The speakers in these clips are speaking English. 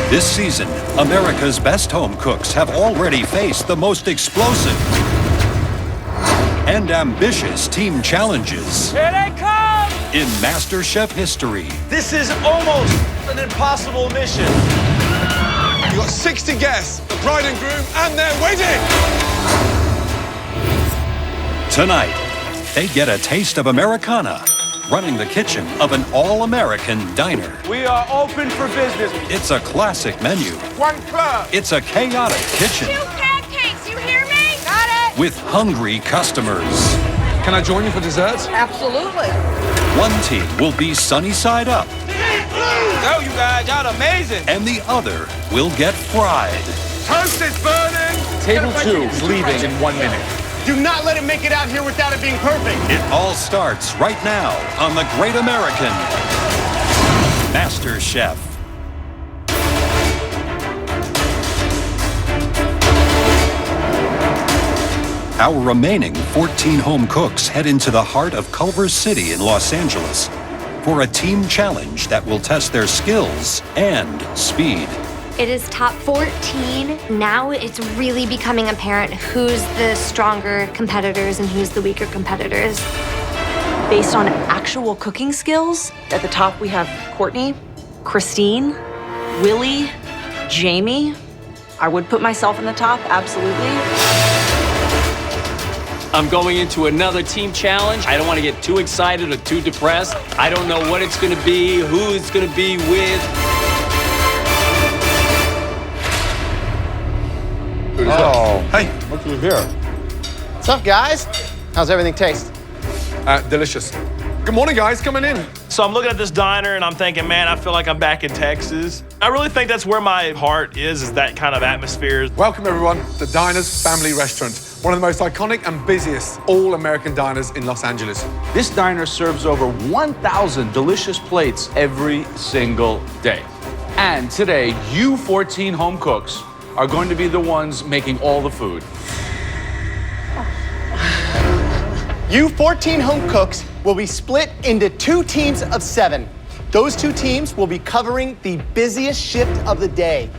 This season, America's best home cooks have already faced the most explosive and ambitious team challenges Here they come! in Masterchef history. This is almost an impossible mission. You got 60 guests, the bride and groom, and their wedding! Tonight, they get a taste of Americana, running the kitchen of an all-American diner. We are open for business. It's a classic menu. One club. It's a chaotic kitchen 2 pancakes, you hear me? Got it! with hungry customers. Can I join you for dessert? Absolutely. One team will be sunny side up, Oh, you guys, y'all amazing. and the other will get fried. Toast is burning. Table 2 is leaving in 1 minute. Do not let him make it out here without it being perfect. It all starts right now on the Great American Masterchef. Our remaining 14 home cooks head into the heart of Culver City in Los Angeles for a team challenge that will test their skills and speed. It is top 14. Now it's really becoming apparent who's the stronger competitors and who's the weaker competitors. Based on actual cooking skills, at the top we have Courtney, Christine, Willie, Jamie. I would put myself in the top, absolutely. I'm going into another team challenge. I don't want to get too excited or too depressed. I don't know what it's going to be, who it's going to be with. Oh, Hey, look who's here. What's up, guys? How's everything taste? delicious. Good morning, guys, coming in. So I'm looking at this diner and I'm thinking, man, I feel like I'm back in Texas. I really think that's where my heart is that kind of atmosphere. Welcome, everyone, to Diners Family Restaurant, one of the most iconic and busiest all-American diners in Los Angeles. This diner serves over 1,000 delicious plates every single day. And today, you 14 home cooks are going to be the ones making all the food. You 14 home cooks will be split into 2 teams of 7. Those 2 teams will be covering the busiest shift of the day.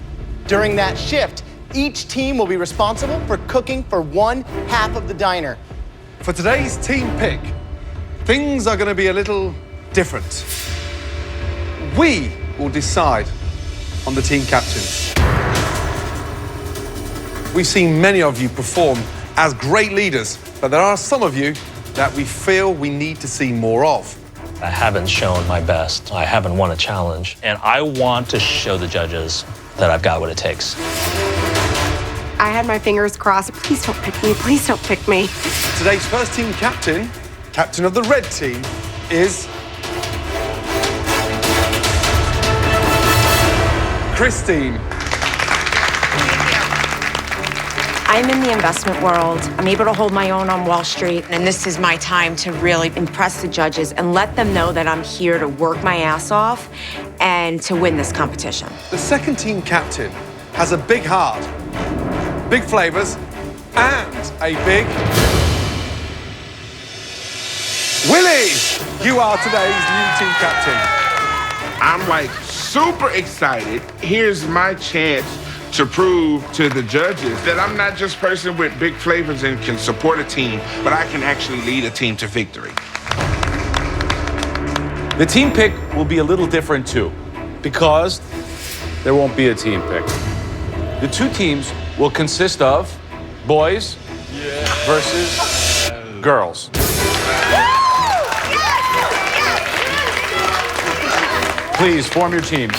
During that shift, each team will be responsible for cooking for one half of the diner. For today's team pick, things are going to be a little different. We will decide on the team captains. We've seen many of you perform as great leaders, but there are some of you that we feel we need to see more of. I haven't shown my best. I haven't won a challenge. And I want to show the judges that I've got what it takes. I had my fingers crossed. Please don't pick me. Please don't pick me. Today's first team captain, captain of the red team, is Christine. I'm in the investment world. I'm able to hold my own on Wall Street, and this is my time to really impress the judges and let them know that I'm here to work my ass off and to win this competition. The second team captain has a big heart, big flavors, and a big Willie. You are today's new team captain. I'm like super excited. Here's my chance to prove to the judges that I'm not just a person with big flavors and can support a team, but I can actually lead a team to victory. The team pick will be a little different too, because there won't be a team pick. The 2 teams will consist of boys versus girls. Please form your teams.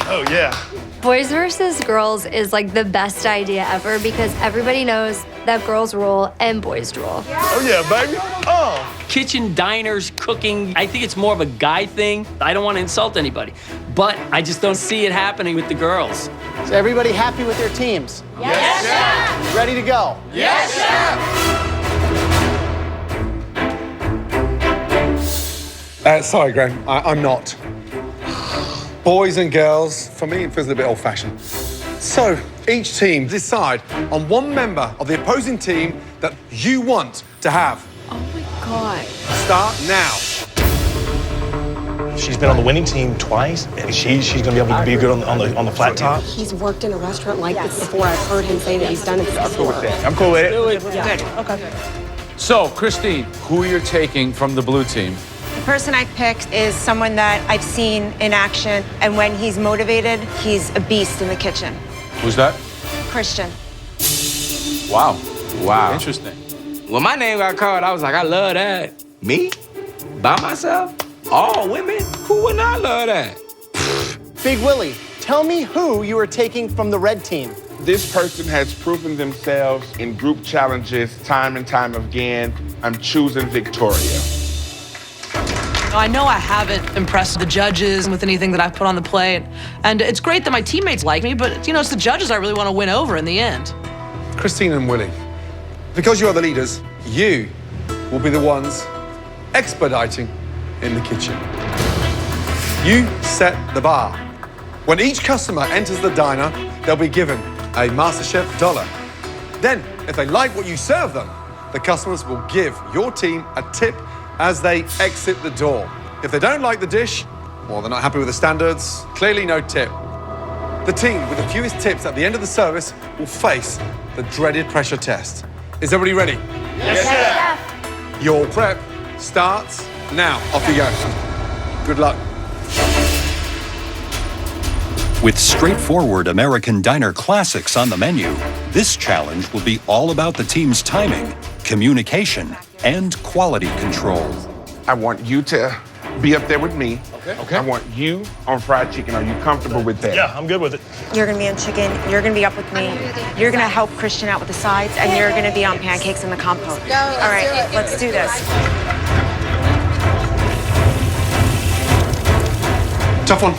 Oh, yeah. Boys versus girls is like the best idea ever because everybody knows that girls rule and boys rule. Oh, yeah, baby. Oh. Kitchen, diners, cooking, I think it's more of a guy thing. I don't want to insult anybody, but I just don't see it happening with the girls. Is everybody happy with their teams? Yes, chef. Ready to go? Yes, chef. Sorry, Graham, I'm not. Boys and girls, for me, it feels a bit old-fashioned. So, each team decide on one member of the opposing team that you want to have. Oh my God. Start now. She's been on the winning team twice, and she's going to be able to be good on the flat top. He's worked in a restaurant like this before. I've heard him say that he's done it before. I'm cool with it. Good. Okay. So, Christine, who you're taking from the blue team? The person I picked is someone that I've seen in action, and when he's motivated, he's a beast in the kitchen. Who's that? Christian. Wow. Wow. Interesting. When my name got called, I was like, I love that. Me? By myself? All women? Who would not love that? Big Willie, tell me who you are taking from the red team. This person has proven themselves in group challenges time and time again. I'm choosing Victoria. I know I haven't impressed the judges with anything that I've put on the plate, and it's great that my teammates like me, but, you know, it's the judges I really want to win over in the end. Christine and Willie, because you are the leaders, you will be the ones expediting in the kitchen. You set the bar. When each customer enters the diner, they'll be given a Masterchef dollar. Then, if they like what you serve them, the customers will give your team a tip as they exit the door. If they don't like the dish, or they're not happy with the standards, clearly no tip. The team with the fewest tips at the end of the service will face the dreaded pressure test. Is everybody ready? Yes, sir. Your prep starts now. Off you go. Good luck. With straightforward American diner classics on the menu, this challenge will be all about the team's timing, communication, and quality control. I want you to be up there with me. Okay. I want you on fried chicken. Are you comfortable with that? Yeah, I'm good with it. You're gonna be on chicken, you're gonna be up with me, you're gonna help Christian out with the sides, and you're gonna be on pancakes and the compote. All right, let's do this. Tough one.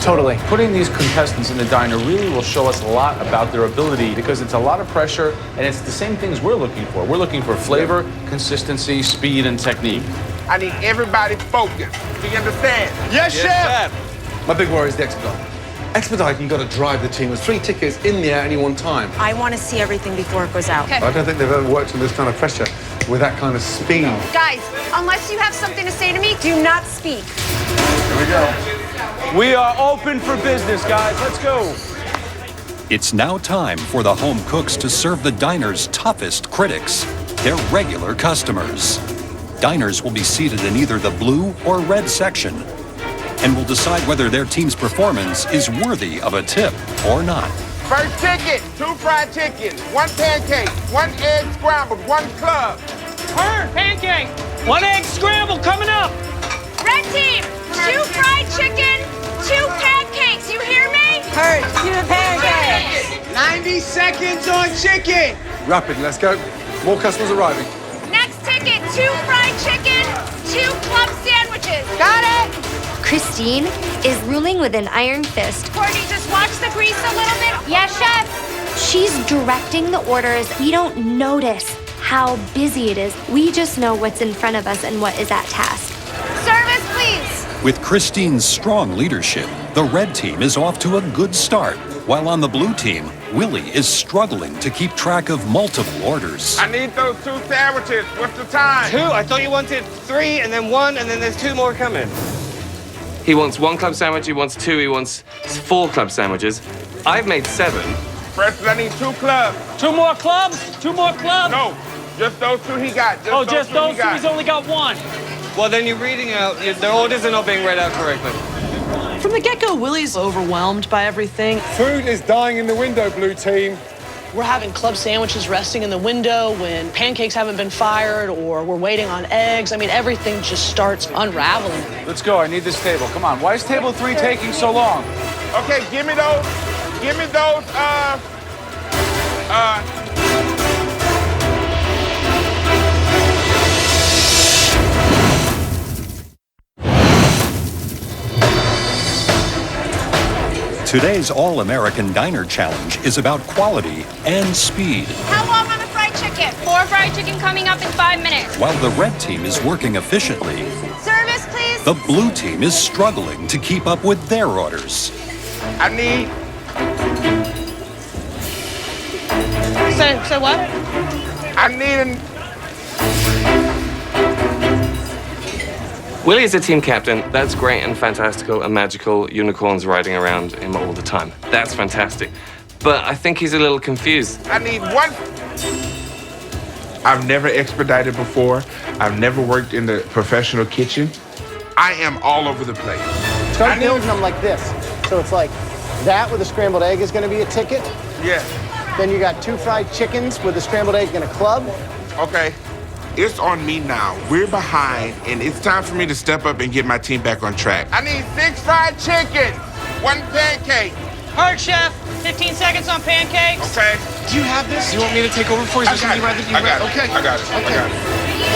Totally. Putting these contestants in the diner really will show us a lot about their ability because it's a lot of pressure and it's the same things we're looking for. We're looking for flavor, consistency, speed, and technique. I need everybody focused. Do you understand? Yes, chef. My big worry is the expedite. Expedite, you've got to drive the team. There's 3 tickets in the air at any one time. I want to see everything before it goes out. I don't think they've ever worked under this kind of pressure with that kind of speed. Guys, unless you have something to say to me, do not speak. Here we go. We are open for business, guys. Let's go. It's now time for the home cooks to serve the diner's toughest critics, their regular customers. Diners will be seated in either the blue or red section and will decide whether their team's performance is worthy of a tip or not. First ticket, 2 fried chickens, 1 pancake, 1 egg scrambled, 1 club. Bird, pancake. 1 egg scramble coming up. Red team, 2 fried chicken, 2 pancakes. You hear me? Heard, 2 pancakes. 90 seconds on chicken. Rapid, let's go. More customers arriving. Next ticket, 2 fried chicken, 2 club sandwiches. Got it? Christine is ruling with an iron fist. Courtney, just watch the grease a little bit. Yes, chef. She's directing the orders. We don't notice how busy it is. We just know what's in front of us and what is at task. Service, please. With Christine's strong leadership, the red team is off to a good start, while on the blue team, Willie is struggling to keep track of multiple orders. I need those 2 sandwiches. What's the time? 2? I thought you wanted 3 and then 1 and then there's 2 more coming. He wants 1 club sandwich, he wants 2, he wants 4 club sandwiches. I've made 7. First, I need 2 clubs. 2 more clubs? 2 more clubs? No, just those 2 he got. Just those 2? He's only got 1. Well, then you're reading out, the orders are not being read out correctly. From the get-go, Willie's overwhelmed by everything. Food is dying in the window, blue team. We're having club sandwiches resting in the window when pancakes haven't been fired or we're waiting on eggs. I mean, everything just starts unraveling. Let's go. I need this table. Come on. Why is table 3 taking so long? Okay, give me those. Give me those, Today's All-American Diner Challenge is about quality and speed. How long on the fried chicken? 4 fried chicken coming up in 5 minutes. While the red team is working efficiently, Service, please. the blue team is struggling to keep up with their orders. I need... So what? I need an... Willie is a team captain. That's great and fantastical and magical. Unicorns riding around him all the time. That's fantastic. But I think he's a little confused. I need one. I've never expedited before. I've never worked in the professional kitchen. I am all over the place. Start building them like this. So it's like that with a scrambled egg is going to be a ticket. Yeah. Then you got 2 fried chickens with a scrambled egg and a club. Okay. It's on me now. We're behind, and it's time for me to step up and get my team back on track. I need 6 fried chickens, 1 pancake. Hard, Chef. 15 seconds on pancakes. Okay. Do you have this? You want me to take over for you? I got it. Okay. I got it.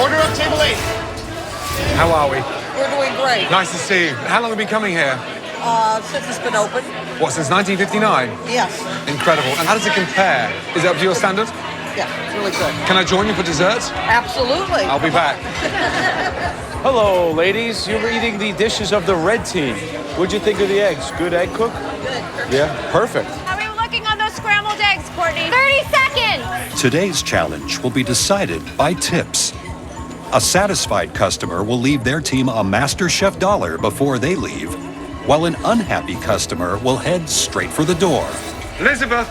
Order up table 8. How are we? We're doing great. Nice to see you. How long have you been coming here? Since it's been open. What, since 1959? Yes. Incredible. And how does it compare? Is it up to your standard? Yeah, it's really good. Can I join you for dessert? Absolutely. I'll be back. Hello, ladies. You were eating the dishes of the red team. What'd you think of the eggs? Good egg cook? Good. Yeah, perfect. How are we looking on those scrambled eggs, Courtney? 30 seconds! Today's challenge will be decided by tips. A satisfied customer will leave their team a Masterchef dollar before they leave, while an unhappy customer will head straight for the door. Elizabeth,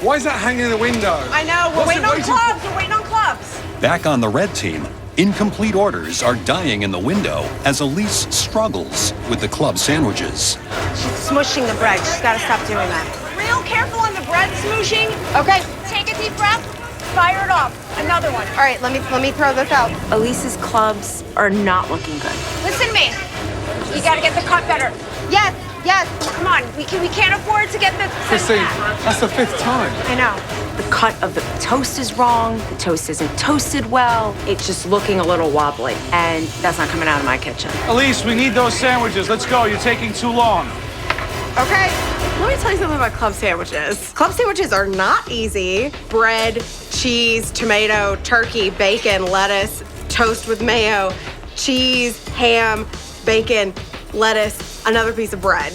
why is that hanging in the window? I know. We're waiting on clubs. We're waiting on clubs. Back on the red team, incomplete orders are dying in the window as Elise struggles with the club sandwiches. She's smushing the bread. She's got to stop doing that. Real careful on the bread smooshing. Okay, take a deep breath. Fire it off. Another one. All right, let me throw this out. Elise's clubs are not looking good. Listen to me. You gotta get the cut better. Yes, yes. Come on, we can't afford to get the Christine, that's the 5th time. I know. The cut of the toast is wrong. The toast isn't toasted well. It's just looking a little wobbly. And that's not coming out of my kitchen. Elise, we need those sandwiches. Let's go. You're taking too long. Okay, let me tell you something about club sandwiches. Club sandwiches are not easy. Bread, cheese, tomato, turkey, bacon, lettuce, toast with mayo, cheese, ham, bacon, lettuce, another piece of bread.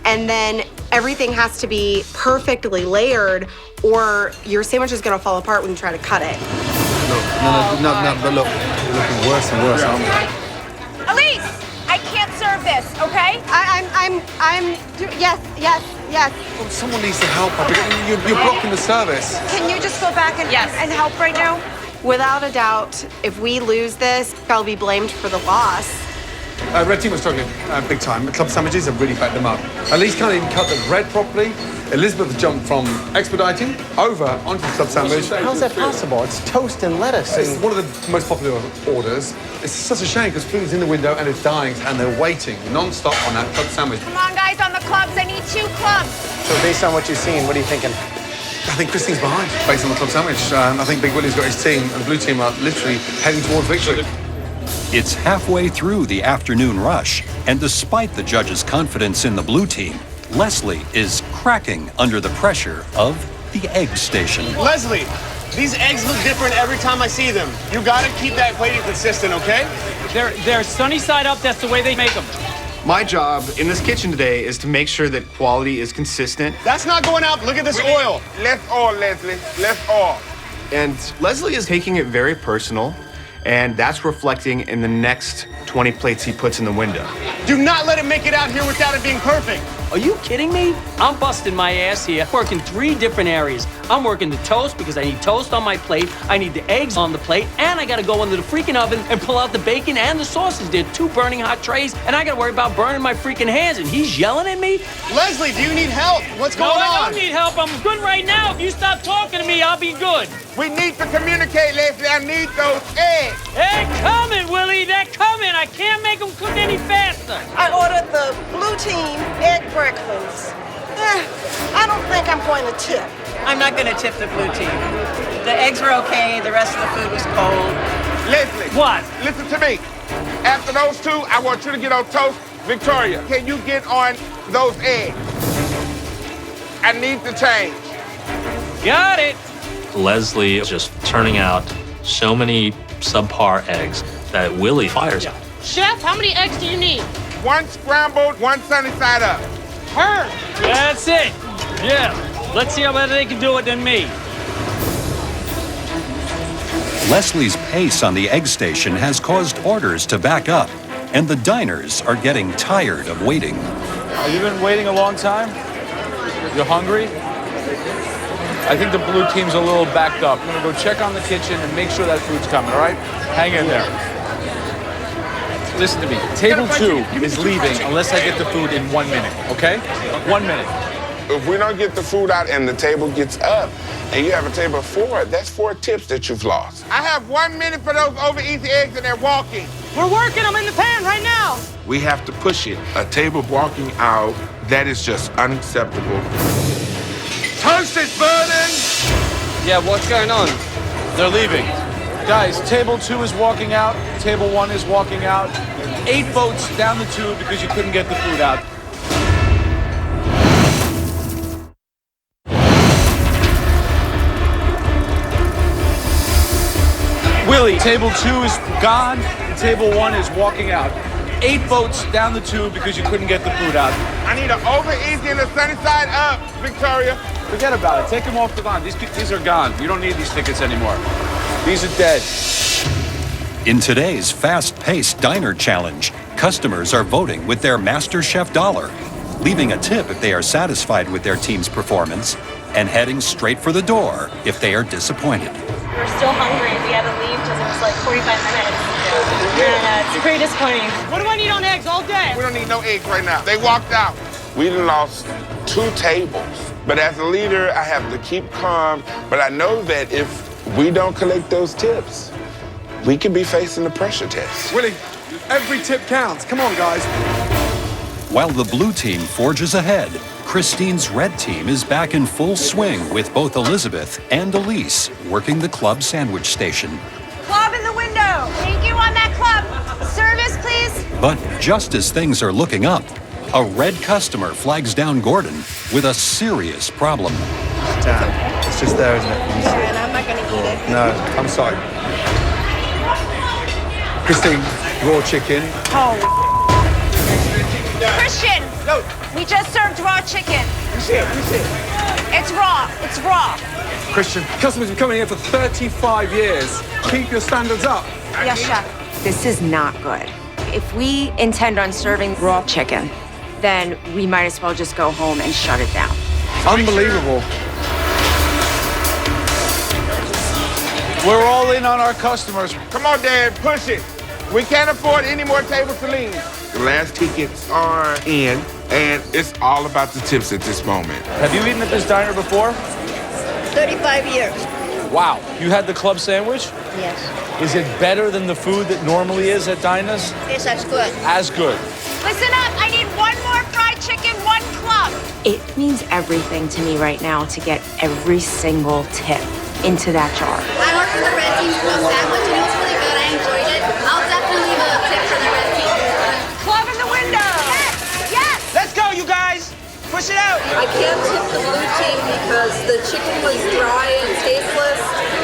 And then everything has to be perfectly layered or your sandwich is gonna fall apart when you try to cut it. No, but look, you're looking worse and worse, aren't we? Elise, I can't serve this, okay? Yes. Well, someone needs to help her. You're blocking the service. Can you just go back and help right now? Without a doubt, if we lose this, I'll be blamed for the loss. Red team was struggling big time. The club sandwiches have really backed them up. Elise can't even cut the bread properly. Elizabeth jumped from expediting over onto the club sandwich. How's that possible? It's toast and lettuce. It's one of the most popular orders. It's such a shame because food's in the window and it's dying and they're waiting non-stop on that club sandwich. Come on, guys, on the clubs. I need 2 clubs. So based on what you've seen, what are you thinking? I think Christine's behind based on the club sandwich. I think Big Willie's got his team and the blue team are literally heading towards victory. It's halfway through the afternoon rush, and despite the judges' confidence in the blue team, Leslie is cracking under the pressure of the egg station. Leslie, these eggs look different every time I see them. You gotta keep that plating consistent, okay? They're sunny side up. That's the way they make them. My job in this kitchen today is to make sure that quality is consistent. That's not going out. Look at this oil. Less oil, Leslie. Less oil. And Leslie is taking it very personal, and that's reflecting in the next 20 plates he puts in the window. Do not let him make it out here without it being perfect. Are you kidding me? I'm busting my ass here, working 3 different areas. I'm working the toast because I need toast on my plate. I need the eggs on the plate, and I gotta go into the freaking oven and pull out the bacon and the sauces. They're 2 burning hot trays, and I gotta worry about burning my freaking hands, and he's yelling at me? Leslie, do you need help? What's going on? No, I don't need help. I'm good right now. If you stop talking to me, I'll be good. We need to communicate, Leslie. I need those eggs. They're coming, Willie. They're coming. I can't make them cook any faster. I ordered the blue team egg breakfast. I don't think I'm going to tip. I'm not going to tip the blue team. The eggs were okay. The rest of the food was cold. Leslie. What? Listen to me. After those 2, I want you to get on toast. Victoria, can you get on those eggs? I need to change. Got it. Leslie is just turning out so many subpar eggs that Willie fires. Chef, how many eggs do you need? 1 scrambled, 1 sunny side up. Her. That's it. Yeah. Let's see how better they can do it than me. Leslie's pace on the egg station has caused orders to back up, and the diners are getting tired of waiting. Have you been waiting a long time? You're hungry? I think the blue team's a little backed up. I'm gonna go check on the kitchen and make sure that food's coming, all right? Hang in there. Listen to me. Table 2 is leaving unless I get the food in 1 minute, okay? 1 minute. If we don't get the food out and the table gets up, and you have a table of 4, that's 4 tips that you've lost. I have 1 minute for those over-easy eggs and they're walking. We're working them in the pan right now. We have to push it. A table walking out, that is just unacceptable. Toast is burning! Yeah, what's going on? They're leaving. Guys, table 2 is walking out. Table 1 is walking out. 8 votes down the tube because you couldn't get the food out. Willie, table 2 is gone, and table 1 is walking out. 8 votes down the tube because you couldn't get the food out. I need an over-easy and a sunny side up, Victoria. Forget about it. Take them off the line. These are gone. You don't need these tickets anymore. These are dead. In today's fast-paced diner challenge, customers are voting with their Masterchef dollar, leaving a tip if they are satisfied with their team's performance, and heading straight for the door if they are disappointed. We're still hungry. We had to leave because it was like 45 minutes. And it's pretty disappointing. What do I need on eggs all day? We don't need no eggs right now. They walked out. We done lost 2 tables. But as a leader, I have to keep calm. But I know that if we don't collect those tips, we could be facing the pressure test. Willie, every tip counts. Come on, guys. While the blue team forges ahead, Christine's red team is back in full swing with both Elizabeth and Elise working the club sandwich station. Club in the window. Thank you on that club. Service, please. But just as things are looking up, a red customer flags down Gordon with a serious problem. Damn, it's just there, isn't it? And I'm not gonna eat it. No, I'm sorry. Christine, raw chicken. Oh. Christian, we just served raw chicken. You see it, you see it. It's raw. It's raw. Christian, customers have been coming here for 35 years. Keep your standards up. Yes, chef. This is not good. If we intend on serving raw chicken, then we might as well just go home and shut it down. Unbelievable. We're all in on our customers. Come on, Dad, push it. We can't afford any more tables to leave. The last tickets are in, and it's all about the tips at this moment. Have you eaten at this diner before? 35 years. Wow. You had the club sandwich? Yes. Is it better than the food that normally is at diners? Yes, that's good. As good. Listen up. I need 1 more fried chicken, 1 club. It means everything to me right now to get every single tip into that jar. I worked for the red team club sandwich and it was really good. I enjoyed it. I'll definitely leave a tip for the red team. Club in the window. Yes. Yes. Let's go, you guys. Push it out. I can't tip the blue team because the chicken was dry and tasteless.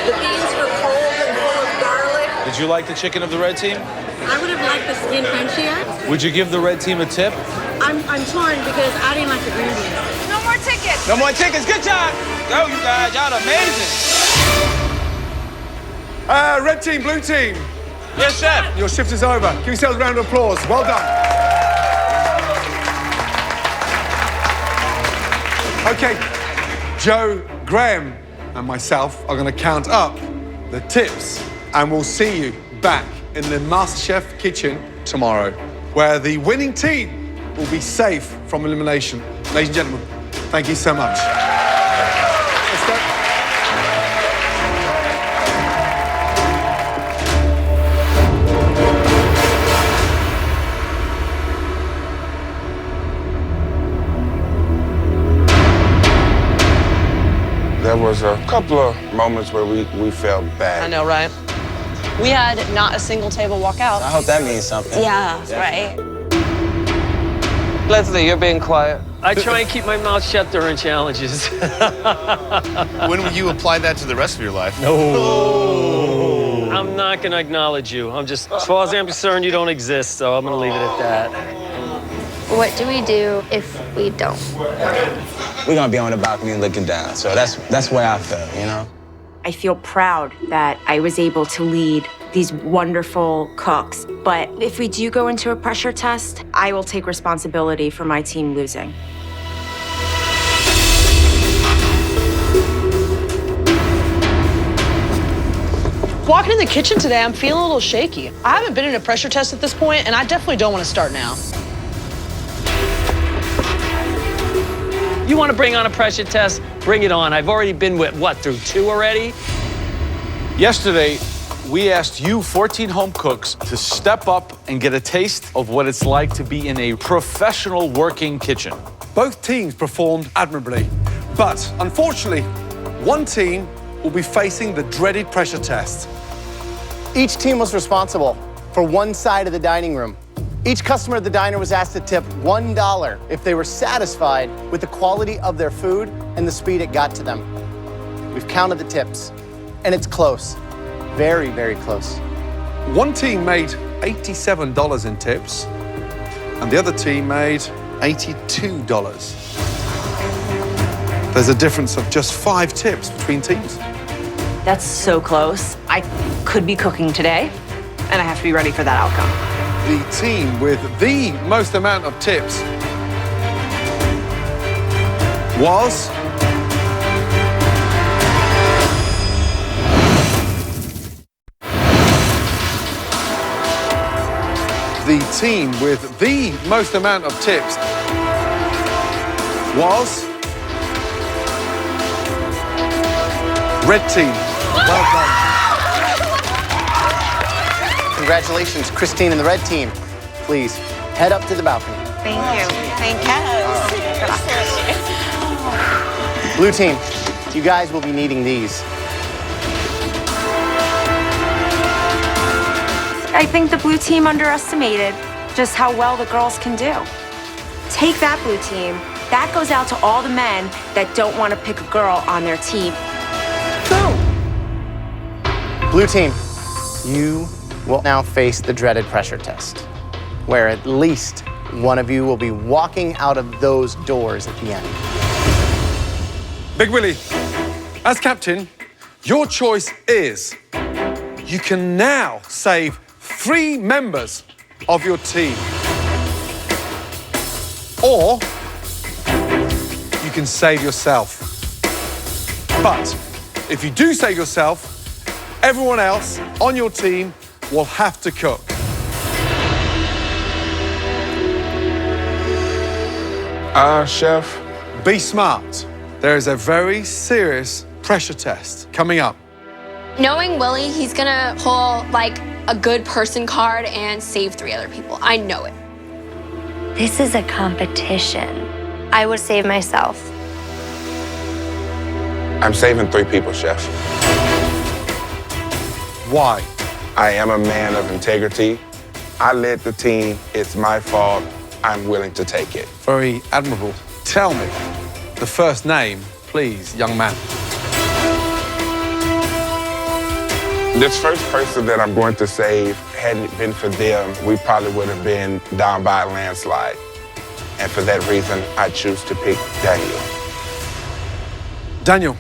The beans were cold and full of garlic. Did you like the chicken of the red team? I would have liked the skin crunchier. Would you give the red team a tip? I'm torn because I didn't like the green beans. No more tickets. No more tickets. Good job. Go, you guys. Y'all amazing. Red team, blue team. Yes, chef. Your shift is over. Give yourselves a round of applause. Well done. Okay, Joe, Graham, and myself are going to count up the tips, and we'll see you back in the MasterChef kitchen tomorrow, where the winning team will be safe from elimination. Ladies and gentlemen, thank you so much. Let's go. There was a couple of moments where we felt bad. I know, right? We had not a single table walk out. I hope that means something. Yeah, right. Leslie, you're being quiet. I try and keep my mouth shut during challenges. When will you apply that to the rest of your life? No. I'm not going to acknowledge you. I'm just, as far as I'm concerned, you don't exist, so I'm going to leave it at that. What do we do if we don't? We're gonna be on the balcony looking down, so that's where I feel, you know? I feel proud that I was able to lead these wonderful cooks. But if we do go into a pressure test, I will take responsibility for my team losing. Walking in the kitchen today, I'm feeling a little shaky. I haven't been in a pressure test at this point, and I definitely don't want to start now. You want to bring on a pressure test? Bring it on. I've already been with, what, through 2 already? Yesterday, we asked you 14 home cooks to step up and get a taste of what it's like to be in a professional working kitchen. Both teams performed admirably, but unfortunately, one team will be facing the dreaded pressure test. Each team was responsible for one side of the dining room. Each customer at the diner was asked to tip $1 if they were satisfied with the quality of their food and the speed it got to them. We've counted the tips, and it's close. Very, very close. One team made $87 in tips, and the other team made $82. There's a difference of just 5 tips between teams. That's so close. I could be cooking today, and I have to be ready for that outcome. The team with the most amount of tips was the team with the most amount of tips was red team. Well done. Congratulations, Christine and the red team. Please, head up to the balcony. Thank you. Thank you. Blue team, you guys will be needing these. I think the blue team underestimated just how well the girls can do. Take that, blue team. That goes out to all the men that don't want to pick a girl on their team. Blue team, you will now face the dreaded pressure test, where at least one of you will be walking out of those doors at the end. Big Willie, as captain, your choice is you can now save 3 members of your team. Or you can save yourself. But if you do save yourself, everyone else on your team will have to cook. Chef. Be smart. There is a very serious pressure test coming up. Knowing Willie, he's gonna pull like a good person card and save 3 other people. I know it. This is a competition. I would save myself. I'm saving 3 people, Chef. Why? I am a man of integrity. I led the team. It's my fault. I'm willing to take it. Very admirable. Tell me the first name, please, young man. This first person that I'm going to save, hadn't it been for them, we probably would have been down by a landslide. And for that reason, I choose to pick Daniel. Daniel,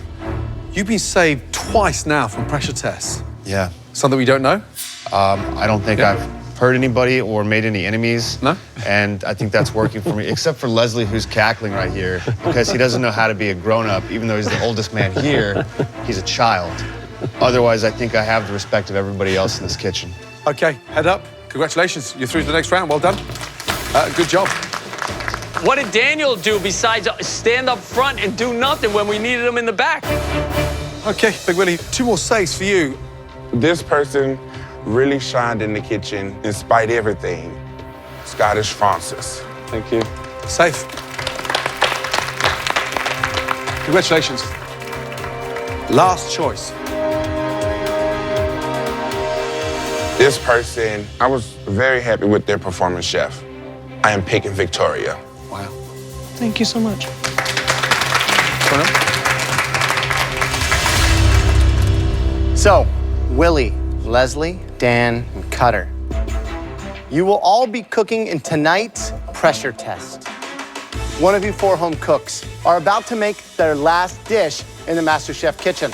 you've been saved twice now from pressure tests. Yeah. Something we don't know? I don't think I've hurt anybody or made any enemies. No? And I think that's working for me, except for Leslie, who's cackling right here, because he doesn't know how to be a grown-up. Even though he's the oldest man here, he's a child. Otherwise, I think I have the respect of everybody else in this kitchen. Okay, head up. Congratulations, you're through to the next round. Well done. Good job. What did Daniel do besides stand up front and do nothing when we needed him in the back? Okay, Big Willie, 2 more saves for you. This person really shined in the kitchen in spite of everything. Scottish Francis. Thank you. Safe. Congratulations. Last choice. This person, I was very happy with their performance, Chef. I am picking Victoria. Wow. Thank you so much. So, Willie, Leslie, Dan, and Cutter, you will all be cooking in tonight's pressure test. One of you 4 home cooks are about to make their last dish in the Masterchef kitchen.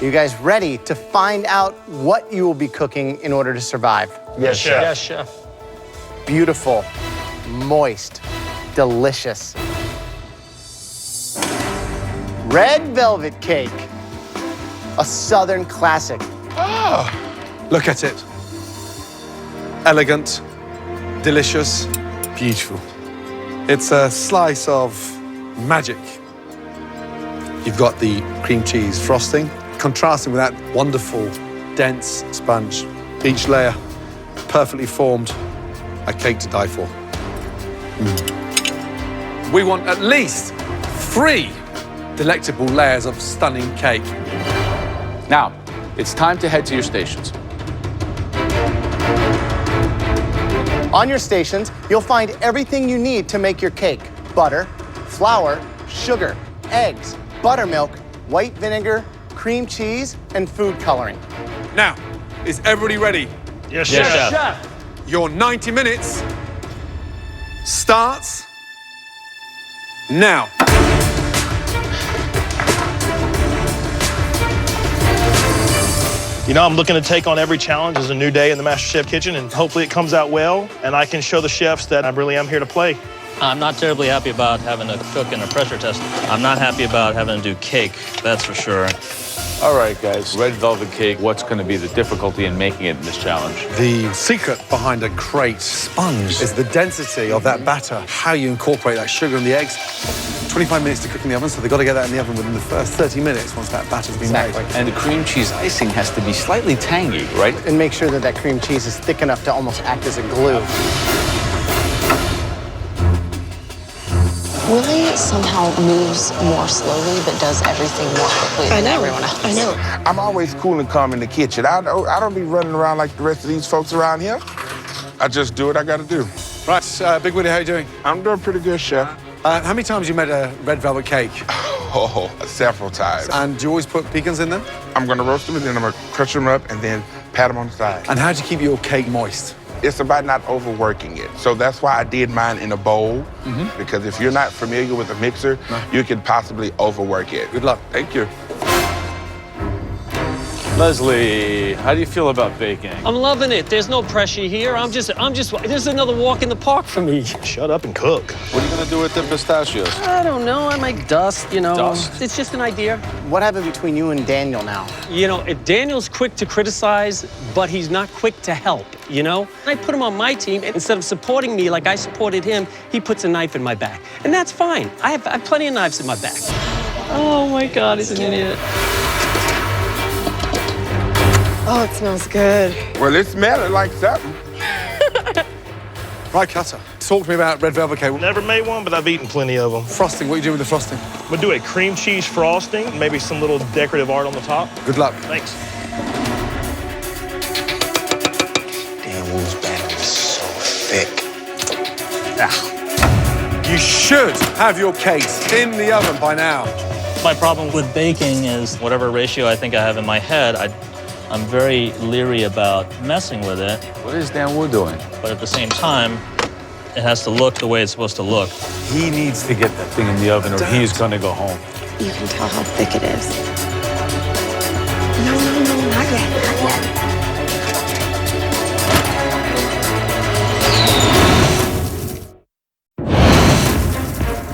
Are you guys ready to find out what you will be cooking in order to survive? Yes, chef. Yes, chef. Beautiful, moist, delicious. Red velvet cake, a Southern classic. Oh, look at it. Elegant, delicious, beautiful. It's a slice of magic. You've got the cream cheese frosting, contrasting with that wonderful, dense sponge. Each layer perfectly formed, a cake to die for. We want at least 3 delectable layers of stunning cake. Now, it's time to head to your stations. On your stations, you'll find everything you need to make your cake. Butter, flour, sugar, eggs, buttermilk, white vinegar, cream cheese, and food coloring. Now, is everybody ready? Yes, Yes, chef. chef. Your 90 minutes starts now. You know, I'm looking to take on every challenge as a new day in the Masterchef kitchen, and hopefully it comes out well, and I can show the chefs that I really am here to play. I'm not terribly happy about having to cook in a pressure test. I'm not happy about having to do cake, that's for sure. All right, guys. Red velvet cake. What's going to be the difficulty in making it in this challenge? The secret behind a great sponge is the density of that batter, how you incorporate that sugar and the eggs. 25 minutes to cook in the oven, so they've got to get that in the oven within the first 30 minutes once that batter's been made. And the cream cheese icing has to be slightly tangy, right? And make sure that that cream cheese is thick enough to almost act as a glue. Willie somehow moves more slowly, but does everything more quickly than everyone else. I know. I'm always cool and calm in the kitchen. I don't be running around like the rest of these folks around here. I just do what I gotta do. Right, Big Willie, how you doing? I'm doing pretty good, chef. How many times you made a red velvet cake? Oh, several times. And do you always put pecans in them? I'm gonna roast them and then I'm gonna crush them up and then pat them on the side. And how do you keep your cake moist? It's about not overworking it. So that's why I did mine in a bowl, because if you're not familiar with a mixer, you can possibly overwork it. Good luck. Thank you. Leslie, how do you feel about baking? I'm loving it. There's no pressure here. this is another walk in the park for me. Shut up and cook. What are you going to do with the pistachios? I don't know. I might dust, you know. Dust? It's just an idea. What happened between you and Daniel now? You know, Daniel's quick to criticize, but he's not quick to help, you know? I put him on my team, and instead of supporting me like I supported him, he puts a knife in my back. And that's fine. I have plenty of knives in my back. Oh my God, he's an idiot. Oh, it smells good. Well, it smells like something. Right, Cutter. Talk to me about red velvet cake. Never made one, but I've eaten plenty of them. Frosting, what are you doing with the frosting? We'll do a cream cheese frosting, maybe some little decorative art on the top. Good luck. Thanks. Damn, Wolf's batter is so thick. You should have your cakes in the oven by now. My problem with baking is whatever ratio I think I have in my head, I'm very leery about messing with it. What is Dan Wu doing? But at the same time, it has to look the way it's supposed to look. He needs to get that thing in the oven or he's going to go home. You can tell how thick it is. No, not yet, not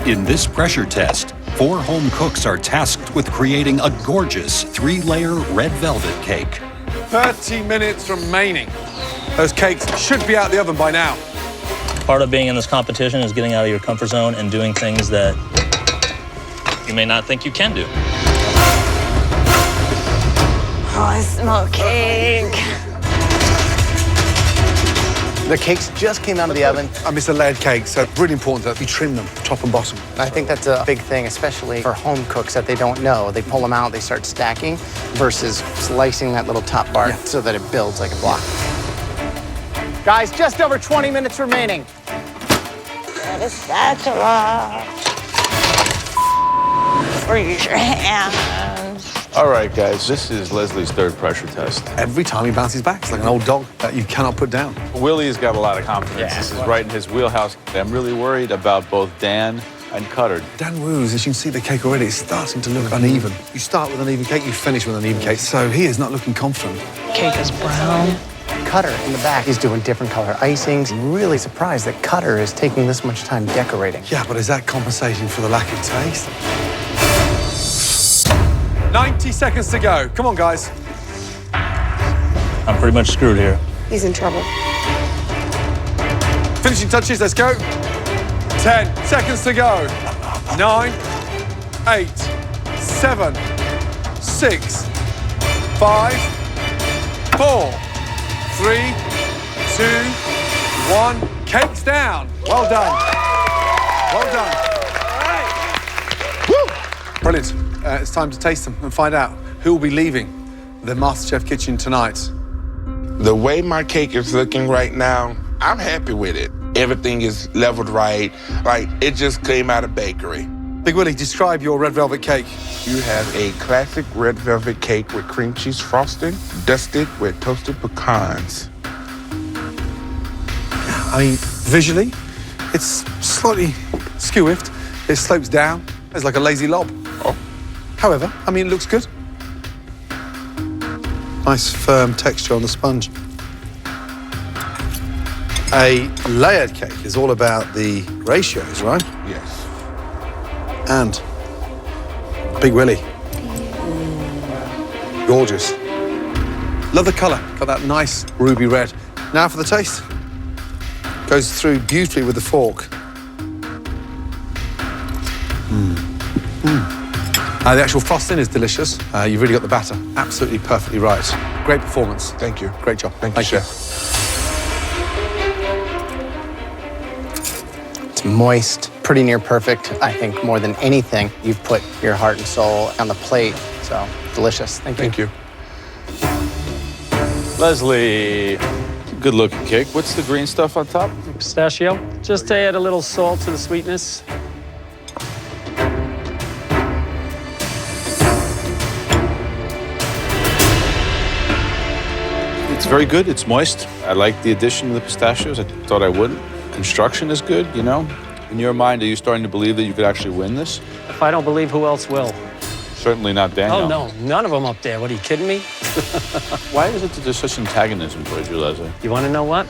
yet. In this pressure test, 4 home cooks are tasked with creating a gorgeous 3-layer red velvet cake. 30 minutes remaining. Those cakes should be out the oven by now. Part of being in this competition is getting out of your comfort zone and doing things that you may not think you can do. Oh, I smell cake. The cakes just came out of the oven. And it's a layered cake, so it's really important that you trim them top and bottom. I think that's a big thing, especially for home cooks that they don't know. They pull them out, they start stacking, versus slicing that little top part so that it builds like a block. Guys, just over 20 minutes remaining. Get a spatula. Freeze your hands. All right, guys, this is Leslie's 3rd pressure test. Every time he bounces back, it's like an old dog that you cannot put down. Willie's got a lot of confidence. This is right in his wheelhouse. I'm really worried about both Dan and Cutter. Dan Wu's, as you can see the cake already, it's starting to look uneven. You start with an even cake, you finish with an even cake. So he is not looking confident. Cake is brown. Cutter in the back, he's doing different color icings. I'm really surprised that Cutter is taking this much time decorating. Yeah, but is that compensating for the lack of taste? 90 seconds to go. Come on, guys. I'm pretty much screwed here. He's in trouble. Finishing touches, let's go. 10 seconds to go. 9, 8, 7, 6, 5, 4, 3, 2, 1. Cake's down. Well done. Well done. Woo! Brilliant. It's time to taste them and find out who will be leaving the Masterchef kitchen tonight. The way my cake is looking right now, I'm happy with it. Everything is leveled right. Like, it just came out of bakery. Big Willie, describe your red velvet cake. You have a classic red velvet cake with cream cheese frosting, dusted with toasted pecans. I mean, visually, it's slightly skew-whiffed. It slopes down. It's like a lazy lob. Oh. However, I mean, it looks good. Nice firm texture on the sponge. A layered cake is all about the ratios, right? Yes. And Big Willie. Gorgeous. Love the colour. Got that nice ruby red. Now for the taste. Goes through beautifully with the fork. The actual frosting is delicious. You've really got the batter absolutely perfectly right. Great performance. Thank you. Great job. Thank you, Chef. It's moist, pretty near perfect. I think more than anything, you've put your heart and soul on the plate. So delicious. Thank you. Thank you. Leslie, good looking cake. What's the green stuff on top? Pistachio. Just to add a little salt to the sweetness. It's very good. It's moist. I like the addition of the pistachios. I thought I wouldn't. Construction is good, you know? In your mind, are you starting to believe that you could actually win this? If I don't believe, who else will? Certainly not Daniel. Oh, no. None of them up there. What, are you kidding me? Why is it that there's such antagonism towards you, Leslie? You want to know what?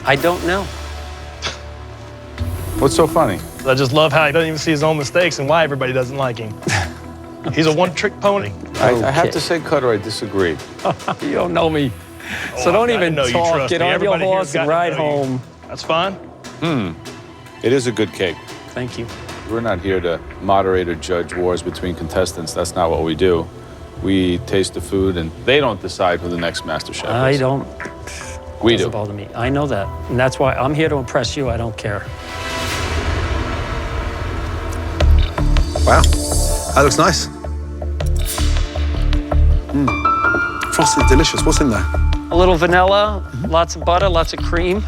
I don't know. What's so funny? I just love how he doesn't even see his own mistakes and why everybody doesn't like him. He's a one-trick pony. I have to say, Cutter, I disagree. You don't know me. So don't even talk. Get on your horse and ride home. That's fine. It is a good cake. Thank you. We're not here to moderate or judge wars between contestants. That's not what we do. We taste the food, and they don't decide who the next Masterchef is. I don't. We do. Doesn't bother me. I know that. And that's why I'm here to impress you. I don't care. Wow, that looks nice. Frosted, delicious. What's in there? A little vanilla, lots of butter, lots of cream,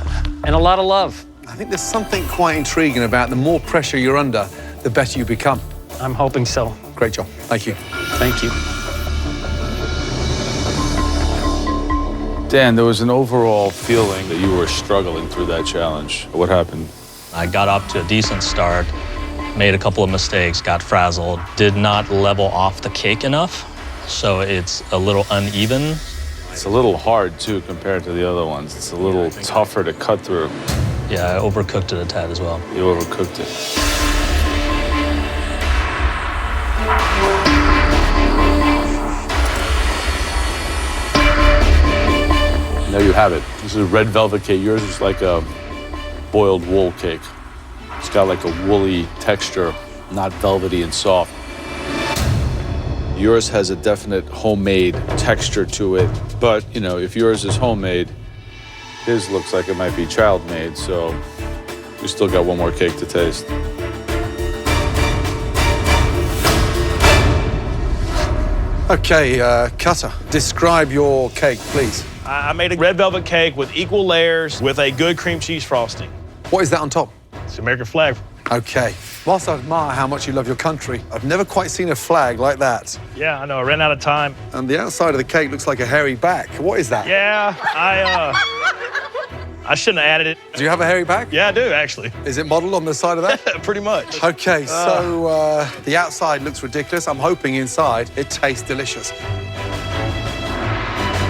and a lot of love. I think there's something quite intriguing about the more pressure you're under, the better you become. I'm hoping so. Great job. Thank you. Thank you. Dan, there was an overall feeling that you were struggling through that challenge. What happened? I got up to a decent start, made a couple of mistakes, got frazzled, did not level off the cake enough, so it's a little uneven. It's a little hard, too, compared to the other ones. It's a little tougher to cut through. Yeah, I overcooked it a tad as well. You overcooked it. There you have it. This is a red velvet cake. Yours is like a boiled wool cake. It's got like a woolly texture, not velvety and soft. Yours has a definite homemade texture to it, but you know, if yours is homemade, his looks like it might be child-made, so we still got one more cake to taste. Okay, Cutter, describe your cake, please. I made a red velvet cake with equal layers with a good cream cheese frosting. What is that on top? It's the American flag. Okay. Whilst I admire how much you love your country, I've never quite seen a flag like that. Yeah, I know. I ran out of time. And the outside of the cake looks like a hairy back. What is that? Yeah, I shouldn't have added it. Do you have a hairy back? Yeah, I do, actually. Is it modeled on the side of that? Pretty much. Okay, so the outside looks ridiculous. I'm hoping inside it tastes delicious.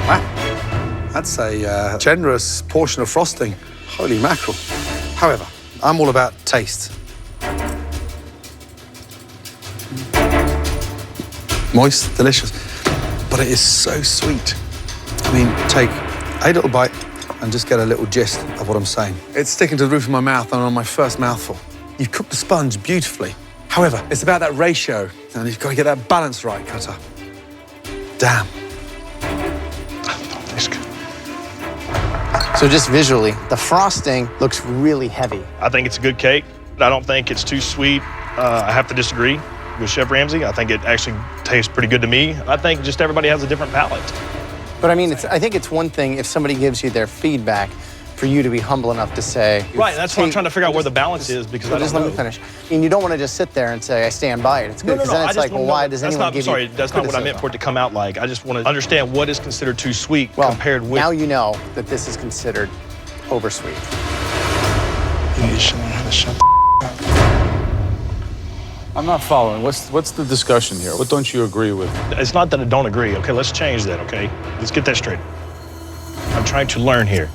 Wow, that's a generous portion of frosting. Holy mackerel. However, I'm all about taste. Moist, delicious, but it is so sweet. I mean, take a little bite and just get a little gist of what I'm saying. It's sticking to the roof of my mouth and on my first mouthful. You've cooked the sponge beautifully. However, it's about that ratio, and you've got to get that balance right, Cutter. Damn. So just visually, the frosting looks really heavy. I think it's a good cake. I don't think it's too sweet. I have to disagree with Chef Ramsay. I think it actually tastes pretty good to me. I think just everybody has a different palate. But I mean, I think it's one thing if somebody gives you their feedback for you to be humble enough to say. Right, that's what I'm trying to figure out where the balance is because I don't know. Let me finish. And you don't want to just sit there and say, I stand by it. It's good, because then it's like, well, why does anyone give you Sorry, that's not what I meant for it to come out like. I just want to understand what is considered too sweet compared with. Now you know that this is considered oversweet. You should learn how to shut the up. I'm not following. What's the discussion here? What don't you agree with? It's not that I don't agree. Okay, let's change that, okay? Let's get that straight. I'm trying to learn here.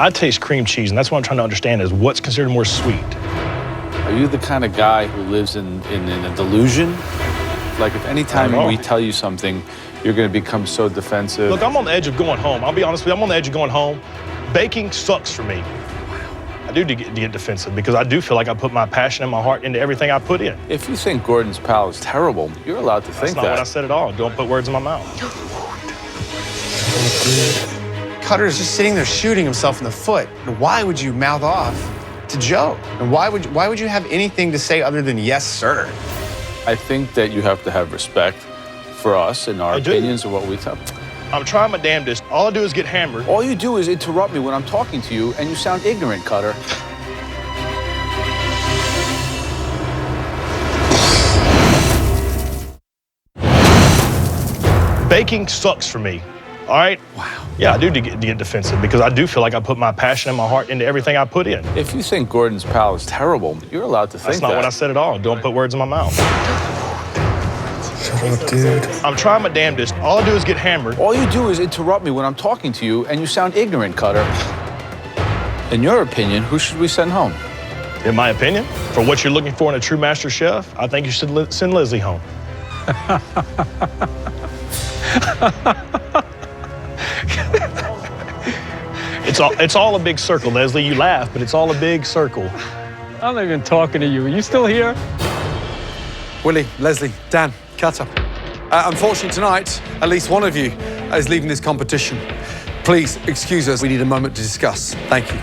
I taste cream cheese, and that's what I'm trying to understand is what's considered more sweet. Are you the kind of guy who lives in a delusion? Like if any time we tell you something, you're going to become so defensive? Look, I'm on the edge of going home. I'll be honest with you, I'm on the edge of going home. Baking sucks for me. I do get defensive because I do feel like I put my passion and my heart into everything I put in. If you think Gordon's pal is terrible, you're allowed to think that. That's not what I said at all. Don't put words in my mouth. Cutter is just sitting there shooting himself in the foot. Why would you mouth off to Joe? And why would you have anything to say other than yes, sir? I think that you have to have respect for us and our opinions of what we tell. I'm trying my damnedest. All I do is get hammered. All you do is interrupt me when I'm talking to you, and you sound ignorant, Cutter. Baking sucks for me. All right? Wow. Yeah, I do get defensive because I do feel like I put my passion and my heart into everything I put in. If you think Gordon's pal is terrible, you're allowed to think that. That's not what I said at all. Don't put words in my mouth. Shut up, dude. I'm trying my damnedest. All I do is get hammered. All you do is interrupt me when I'm talking to you, and you sound ignorant, Cutter. In your opinion, who should we send home? In my opinion, for what you're looking for in a true master chef, I think you should send Leslie home. It's all a big circle, Leslie. You laugh, but it's all a big circle. I'm not even talking to you. Are you still here? Willie, Leslie, Dan, Cutter. Unfortunately tonight, at least one of you is leaving this competition. Please excuse us. We need a moment to discuss. Thank you.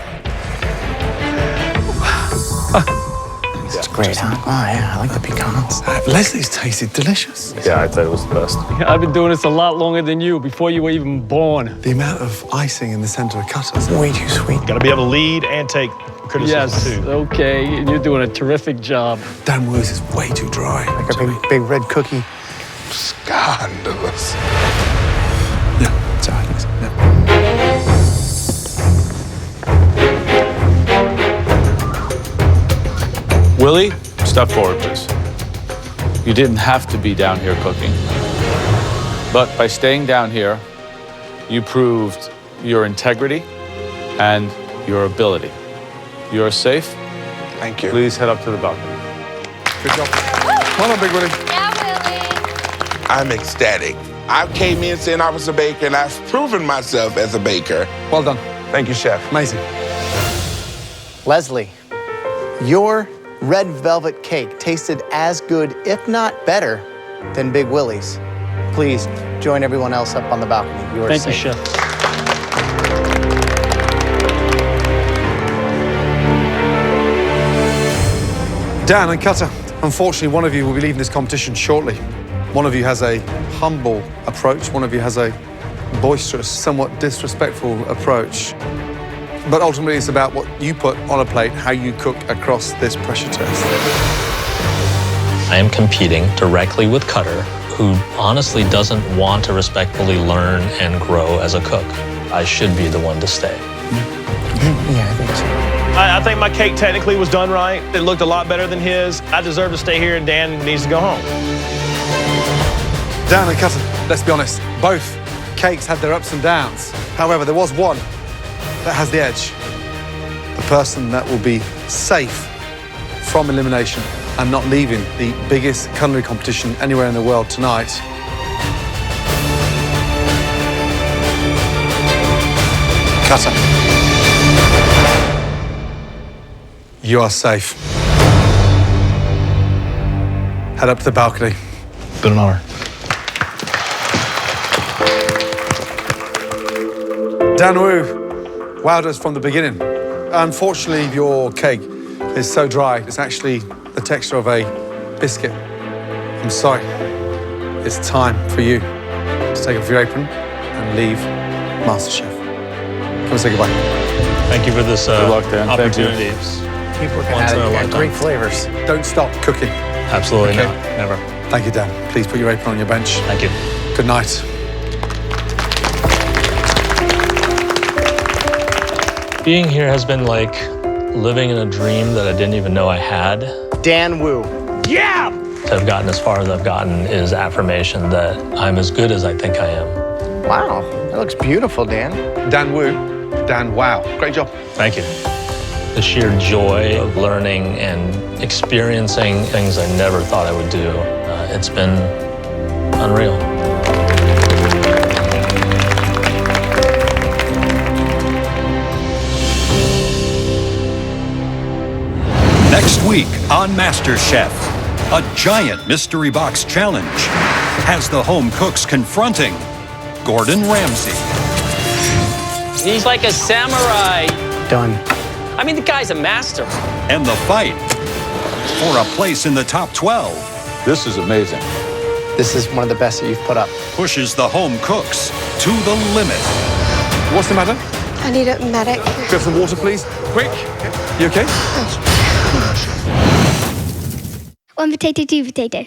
It's great, huh? Oh, yeah, I like the pecans. Leslie's tasted delicious. Yeah, I thought it was the best. I've been doing this a lot longer than you, before you were even born. The amount of icing in the center of Cutter is way too sweet. Got to be able to lead and take criticism, too. Okay, and you're doing a terrific job. Dan Woos is way too dry. Like a big red cookie. Scandalous. Yeah, it's all right. Yeah. Willie, step forward, please. You didn't have to be down here cooking. But by staying down here, you proved your integrity and your ability. You're safe. Thank you. Please head up to the balcony. Good job. Come on, Big Willie. I'm ecstatic. I came in saying I was a baker, and I've proven myself as a baker. Well done. Thank you, Chef. Amazing. Leslie, your red velvet cake tasted as good, if not better, than Big Willie's. Please join everyone else up on the balcony. You are safe. Thank you, Chef. Dan and Cutter, unfortunately, one of you will be leaving this competition shortly. One of you has a humble approach. One of you has a boisterous, somewhat disrespectful approach. But ultimately, it's about what you put on a plate, how you cook across this pressure test. I am competing directly with Cutter, who honestly doesn't want to respectfully learn and grow as a cook. I should be the one to stay. Yeah, I think so. I think my cake technically was done right. It looked a lot better than his. I deserve to stay here, and Dan needs to go home. Dan and Cutter, let's be honest, both cakes had their ups and downs. However, there was one that has the edge. The person that will be safe from elimination and not leaving the biggest culinary competition anywhere in the world tonight. Cutter. You are safe. Head up to the balcony. Been an honor. Dan Wu wowed us from the beginning. Unfortunately, your cake is so dry, it's actually the texture of a biscuit. I'm sorry. It's time for you to take off your apron and leave Masterchef. Come and say goodbye. Thank you for this Good luck, Dan. Thank you. opportunity. Keep working Once at in a it. You got lifetime. great flavors. Don't stop cooking. Absolutely Okay. not. Never. Thank you, Dan. Please put your apron on your bench. Thank you. Good night. Being here has been like living in a dream that I didn't even know I had. Dan Wu. Yeah! To have gotten as far as I've gotten is affirmation that I'm as good as I think I am. Wow, that looks beautiful, Dan. Dan Wu, Dan Wow. Great job. Thank you. The sheer joy of learning and experiencing things I never thought I would do, it's been unreal. Next week on Masterchef, a giant mystery box challenge has the home cooks confronting Gordon Ramsay. He's like a samurai. Done. I mean, the guy's a master. And the fight for a place in the top 12 This is amazing. This is one of the best that you've put up. pushes the home cooks to the limit. What's the matter? I need a medic. Get some water, please. Quick. You okay? One potato, two potato.